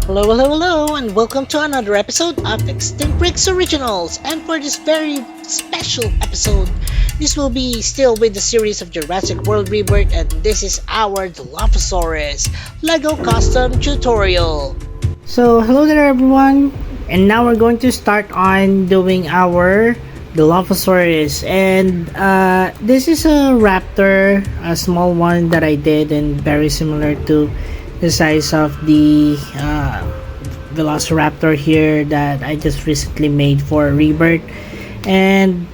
Hello, hello, hello, and welcome to another episode of Extinct Bricks Originals. And for this very special episode, this will be still with the series of Jurassic World Rebirth, and this is our Dilophosaurus LEGO Custom Tutorial. So hello there everyone, and now we're going to start on doing our Dilophosaurus, and this is a raptor, a small one that I did, and very similar to the size of the Velociraptor here that I just recently made for Rebirth. And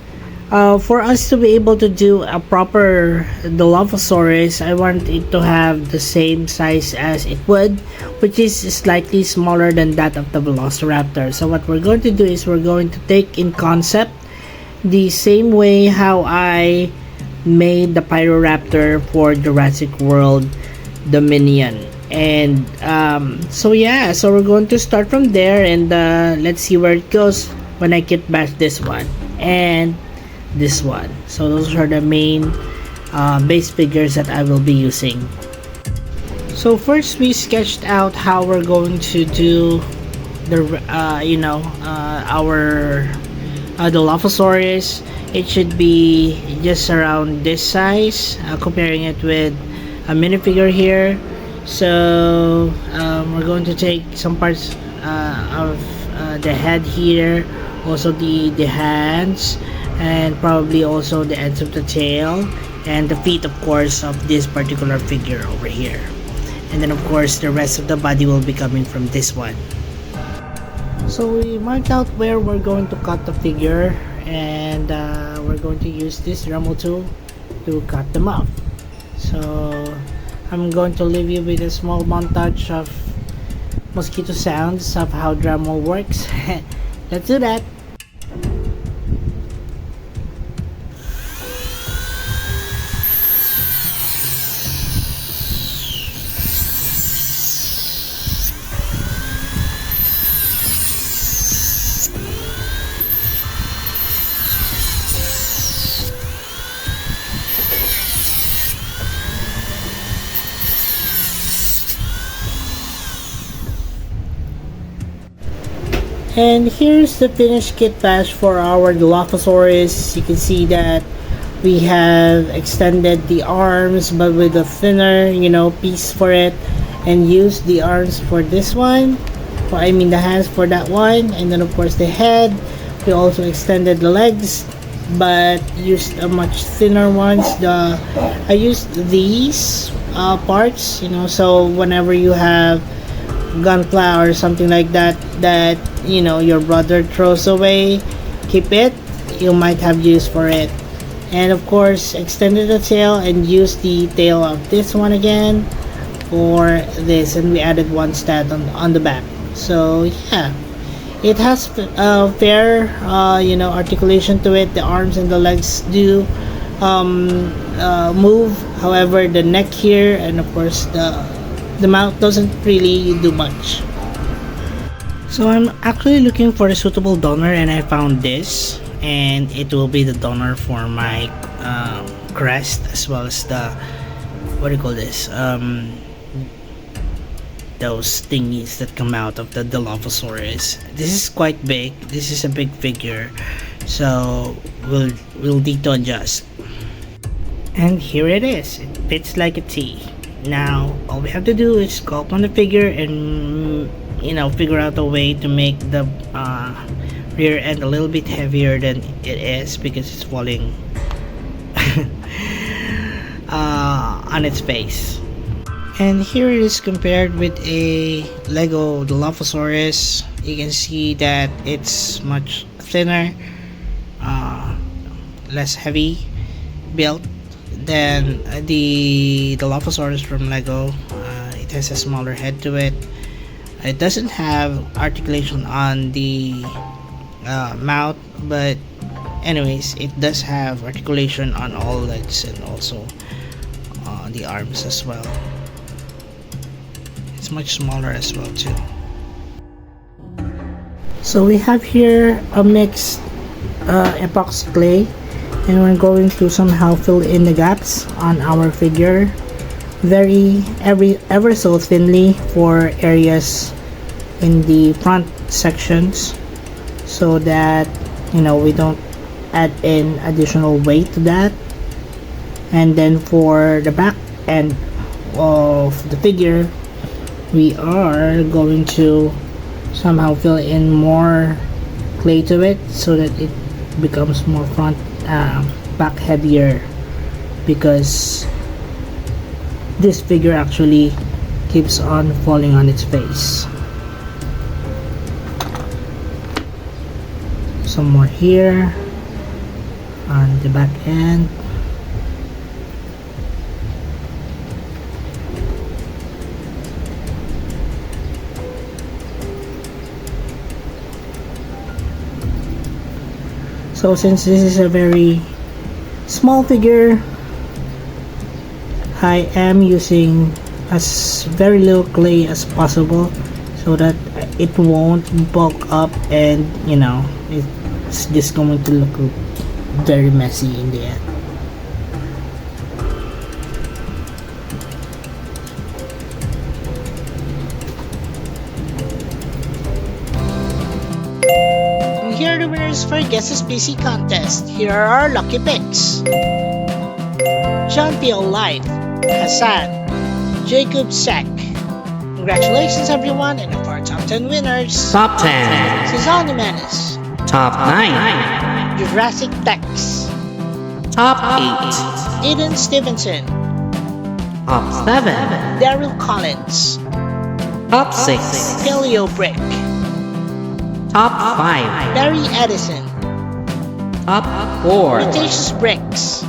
for us to be able to do a proper Dilophosaurus, I want it to have the same size as it would, which is slightly smaller than that of the Velociraptor. So what we're going to do is we're going to take in concept the same way how I made the Pyroraptor for Jurassic World Dominion. And so we're going to start from there, and let's see where it goes when I kit bash this one and this one. So those are the main base figures that I will be using. So first we sketched out how we're going to do the our Dilophosaurus. It should be just around this size, comparing it with a minifigure here. So we're going to take some parts of the head here, also the hands, and probably also the ends of the tail, and the feet of course of this particular figure over here. And then of course the rest of the body will be coming from this one. So we marked out where we're going to cut the figure, and we're going to use this Dremel tool to cut them off. So I'm going to leave you with a small montage of mosquito sounds of how Dremel works. Let's do that. And here's the finished kit bash for our Dilophosaurus. You can see that we have extended the arms but with a thinner piece for it, and used the arms for this one, the hands for that one, and then of course the head. We also extended the legs but used a much thinner ones. I used these parts, so whenever you have gunpla or something like that your brother throws away, keep it, you might have use for it. And of course extended the tail and used the tail of this one again for this, and we added one stat on the back. So yeah, it has fair articulation to it. The arms and the legs do move, however the neck here and of course the mouth doesn't really do much. So I'm actually looking for a suitable donor, and I found this, and it will be the donor for my crest, as well as the those thingies that come out of the Dilophosaurus. This is quite big. This is a big figure, so we'll need to adjust. And here it is. It fits like a T. Now all we have to do is sculpt on the figure and figure out a way to make the rear end a little bit heavier than it is, because it's falling on its face. And here it is compared with a Lego Dilophosaurus. You can see that it's much thinner, less heavy built than the Dilophosaurus from Lego. It has a smaller head to it. It doesn't have articulation on the mouth, but anyways, it does have articulation on all legs and also the arms as well. It's much smaller as well too. So we have here a mixed epoxy clay, and we're going to somehow fill in the gaps on our figure ever so thinly for areas in the front sections so that we don't add in additional weight to that. And then for the back end of the figure, we are going to somehow fill in more clay to it so that it becomes more back heavier, because this figure actually keeps on falling on its face. Some more here on the back end. So since this is a very small figure, I am using as very little clay as possible so that it won't bulk up and it's just going to look very messy in the end. And here are the winners for Guess the Species contest. Here are our lucky picks. John P.O. Life, Hassan, Jacob Sack. Congratulations everyone, and of our top 10 winners: Top 10. Susanne Jimenez, Top 9. Jurassic Tex, Top 8. Eden Stevenson, Top 7. Daryl Collins, Top 6. Paleo Brick, Top 5. Larry Edison, Top 4. Cretaceous Bricks,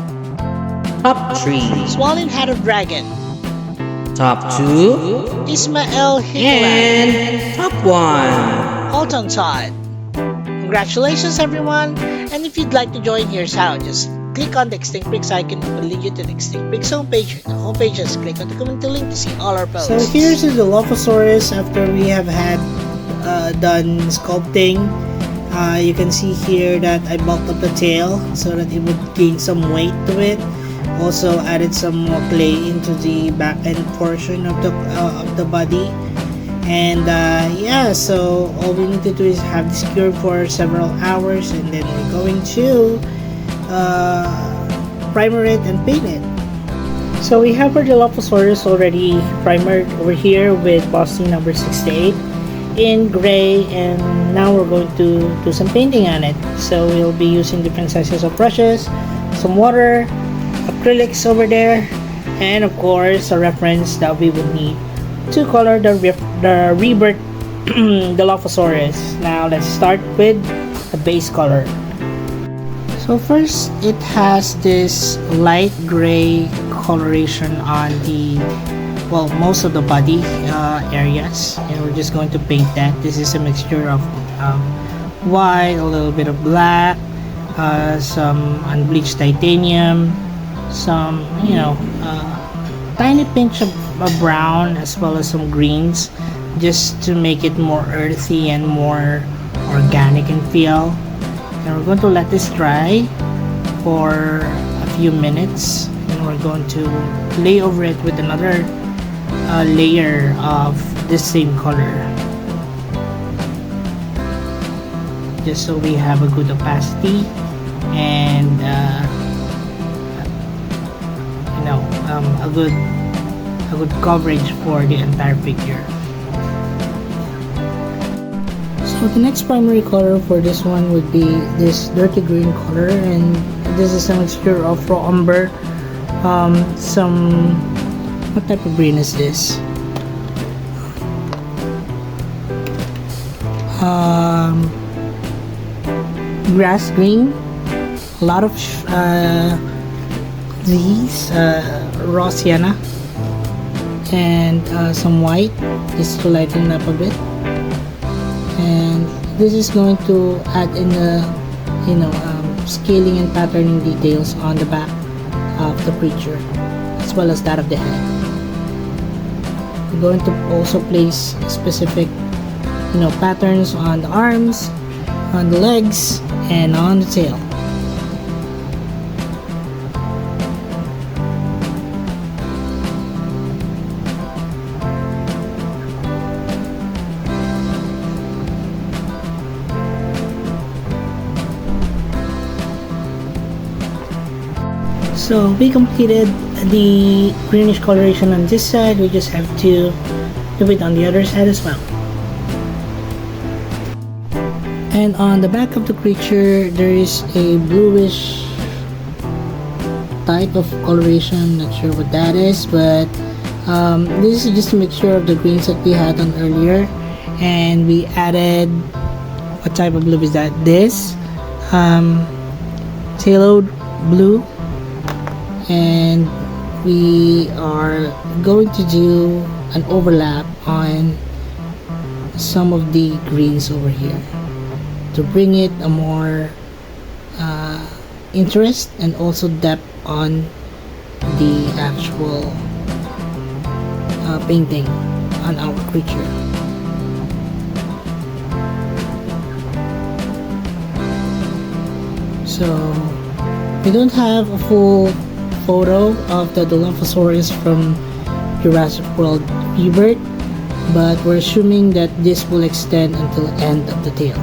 Top 3. Swollen Head of Dragon, Top 2. Ismael Higuelan, And Top 1. Alton Todd. Congratulations everyone, and if you'd like to join, here's how. Just click on the Extinct Bricks icon. It will lead you to the Extinct Bricks homepage. The homepage, just click on the community link to see all our posts. So here's the Dilophosaurus after we have done sculpting. You can see here that I bulked up the tail so that it would gain some weight to it. Also added some more clay into the back end portion of the body. And yeah, so all we need to do is have this cured for several hours, and then we're going to primer it and paint it. So we have our Dilophosaurus already primered over here with Bossy number 68 in gray, and now we're going to do some painting on it. So we'll be using different sizes of brushes, some water, acrylics over there, and of course a reference that we would need to color the Rebirth Dilophosaurus. Now let's start with the base color. So first, it has this light gray coloration on the most of the body areas, and we're just going to paint that. This is a mixture of white, a little bit of black, some unbleached titanium, some tiny pinch of brown, as well as some greens, just to make it more earthy and more organic in feel. And we're going to let this dry for a few minutes, and we're going to lay over it with another layer of this same color, just so we have a good opacity and a good coverage for the entire figure. So the next primary color for this one would be this dirty green color, and this is a mixture of raw umber, some, what type of green is this? Grass green, a lot of these raw sienna, and some white just to lighten up a bit. And this is going to add in the scaling and patterning details on the back of the creature, as well as that of the head. We're going to also place specific patterns on the arms, on the legs, and on the tail. So we completed the greenish coloration on this side. We just have to do it on the other side as well. And on the back of the creature, there is a bluish type of coloration. Not sure what that is, but this is just a mixture of the greens that we had on earlier, and we added, what type of blue is that? This phthalo blue, and we are going to do an overlap on some of the greens over here to bring it a more interest and also depth on the actual painting on our creature. So we don't have a full photo of the Dilophosaurus from Jurassic World Rebirth, but we're assuming that this will extend until end of the tail.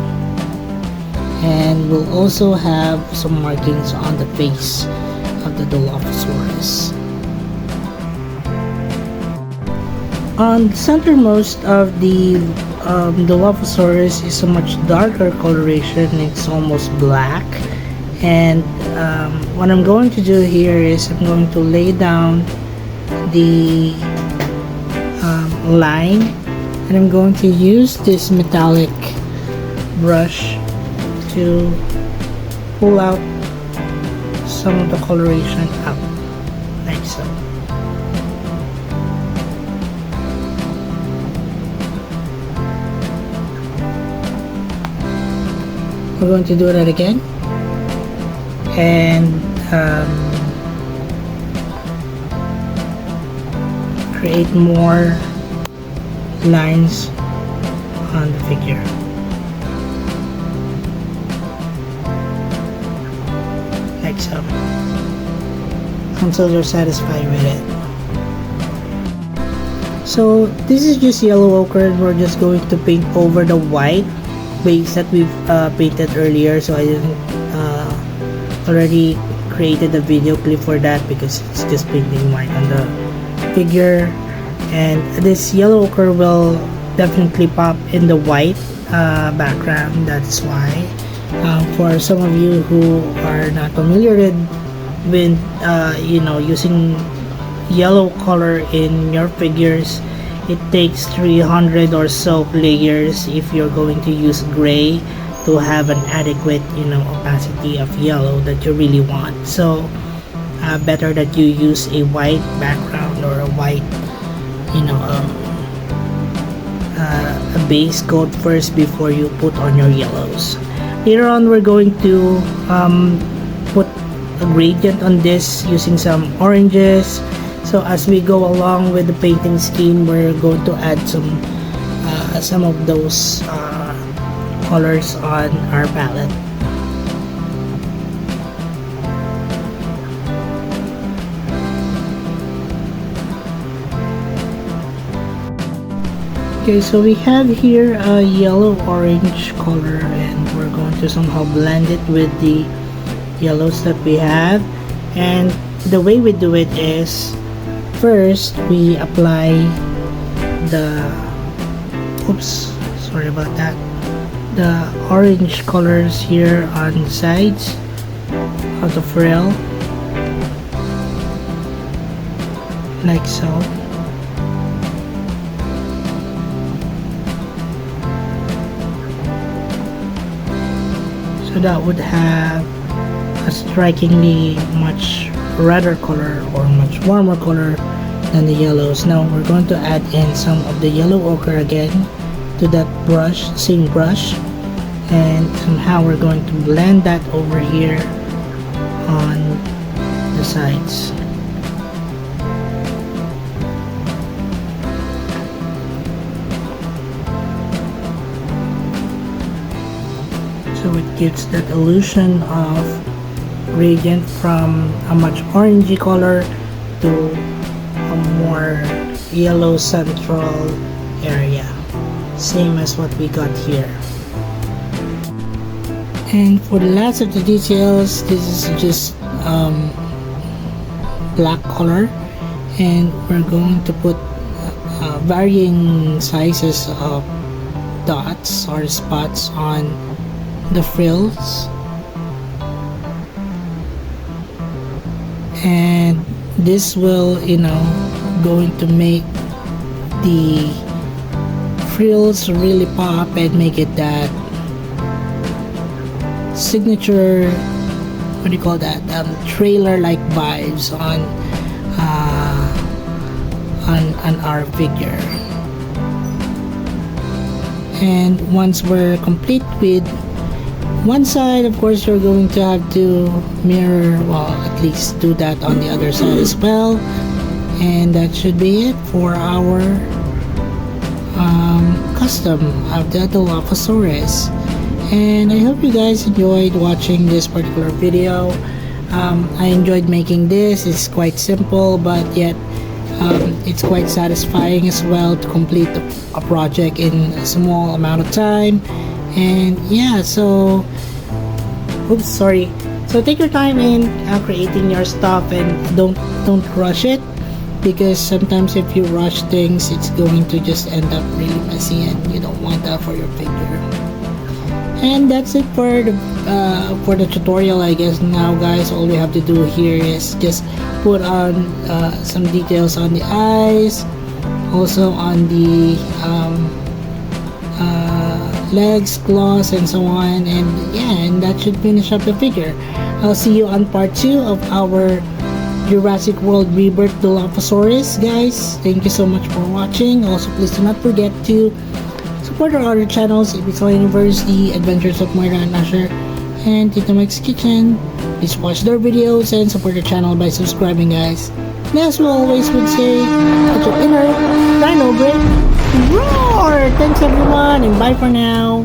And we'll also have some markings on the face of the Dilophosaurus. On the centermost of the Dilophosaurus is a much darker coloration. It's almost black, and what I'm going to do here is I'm going to lay down the line, and I'm going to use this metallic brush to pull out some of the coloration out, like so. We're going to do that again, and create more lines on the figure. Like so, until you're satisfied with it. So this is just yellow ochre, and we're just going to paint over the white base that we've painted earlier. So I didn't already created a video clip for that because it's just painting white on the figure, and this yellow ochre will definitely pop in the white background. That's why for some of you who are not familiar with using yellow color in your figures, it takes 300 or so layers if you're going to use gray to have an adequate opacity of yellow that you really want. So better that you use a white background or a white a base coat first before you put on your yellows. Later on, we're going to put a gradient on this using some oranges. So as we go along with the painting scheme, we're going to add some of those colors on our palette. Okay, so we have here a yellow-orange color, and we're going to somehow blend it with the yellows that we have. And the way we do it is, first we apply the the orange colors here on the sides of the frill, like so. So that would have a strikingly much redder color or much warmer color than the yellows. Now we're going to add in some of the yellow ochre again to that brush, same brush, and somehow we're going to blend that over here on the sides. So it gives that illusion of gradient from a much orangey color to a more yellow central area, same as what we got here. And for the last of the details, this is just black color, and we're going to put varying sizes of dots or spots on the frills, and this will, going to make the frills really pop and make it that signature, what do you call that, trailer like vibes on our figure. And once we're complete with one side, of course you're going to have to mirror, well, at least do that on the other side as well. And that should be it for our custom of the Dilophosaurus. And I hope you guys enjoyed watching this particular video. I enjoyed making this. It's quite simple, but yet it's quite satisfying as well to complete a project in a small amount of time. And yeah, so so take your time in creating your stuff, and don't rush it, because sometimes if you rush things, it's going to just end up really messy, and you don't want that for your figure. And that's it for the tutorial, I guess. Now guys, all we have to do here is just put on some details on the eyes, also on the legs, claws, and so on, and yeah, and that should finish up the figure. I'll see you on part 2 of our Jurassic World Rebirth Dilophosaurus, guys. Thank you so much for watching. Also, please do not forget to support our other channels, Ibiza University, Adventures of Moira and Asher, and Tito Mike's Kitchen. Please watch their videos and support the channel by subscribing, guys. And as we always would say, put your inner dino brain roar! Thanks everyone, and bye for now.